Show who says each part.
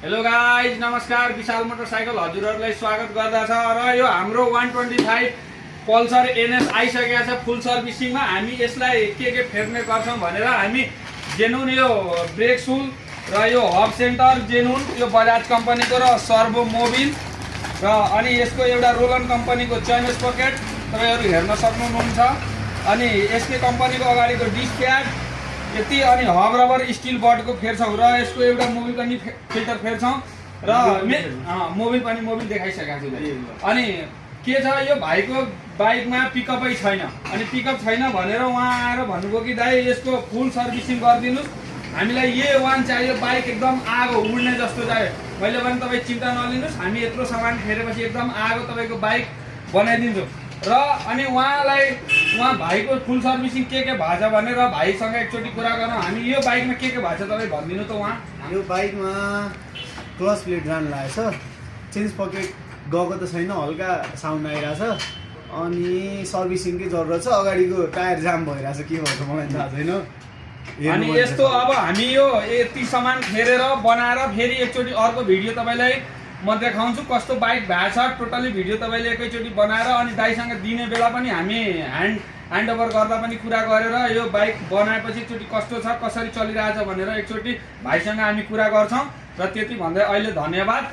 Speaker 1: Hello guys नमस्कार, विशाल motorcycle हजुरहरूलाई स्वागत गर्दछ। र यो हाम्रो 125 पल्सर एनएस आइसकेको छ फुल सर्भिसिङमा। हामी यसलाई के फेर्ने गर्छौँ भनेर हामी जेनुन यो ब्रेक सुल र यो हब सेन्टर जेनुन यो बजाज कम्पनीको र सर्भो मोबिल र अनि यसको एउटा रोलन कम्पनीको चेन स्प्रोकेट तपाईँहरू हेर्न सक्नुहुन्छ। अनि एसके कम्पनीको अगाडिको डिस्क प्याड यति, अनि हब रबर स्टिल बडको फेर्छौँ र यसको एउटा मोबिल पनि फिल्टर फेर्छौँ र मोबिल देखाइसकेको छु। अनि के छ, यो भाइको बाइकमा पिकअपै छैन, अनि पिकअप छैन भनेर उहाँ आएर भन्नुभयो कि दाइ यसको फुल सर्भिसिङ गरिदिनुहोस्, हामीलाई ये वान चाहियो, बाइक एकदम आगो उड्ने जस्तो चाहियो। मैले भने तपाईँ चिन्ता नलिनुहोस्, हामी यत्रो सामान फेरेपछि एकदम आगो तपाईँको बाइक बनाइदिन्छौँ। र अनि उहाँ भाइको फुल सर्भिसिङ के भएछ भनेर भाइसँग एकचोटि कुरा गरौँ। हामी यो बाइकमा के भएछ तपाईँ भनिदिनु त। उहाँ
Speaker 2: यो बाइकमा क्लच प्लेट जान लागेछ, चेन्ज पकेट गएको त छैन, हल्का साउन्ड आइरहेछ, अनि सर्भिसिङकै जरुरत छ। अगाडिको टायर जाम भइरहेछ, के भएको मलाई थाहा छैन।
Speaker 1: अनि यस्तो अब हामी यो यति सामान फेरेर बनाएर फेरि एकचोटि अर्को भिडियो तपाईँलाई म देखाउँछु कस्तो बाइक भएछ। टोटली भिडियो तपाईँले एकैचोटि बनाएर अनि दाइसँग दिने बेला पनि हामी ह्यान्डओभर गर्दा पनि कुरा गरेर यो बाइक बनाएपछि एकचोटि कस्तो छ, कसरी चलिरहेछ भनेर एकचोटि भाइसँग हामी कुरा गर्छौँ। र त्यति भन्दै अहिले धन्यवाद।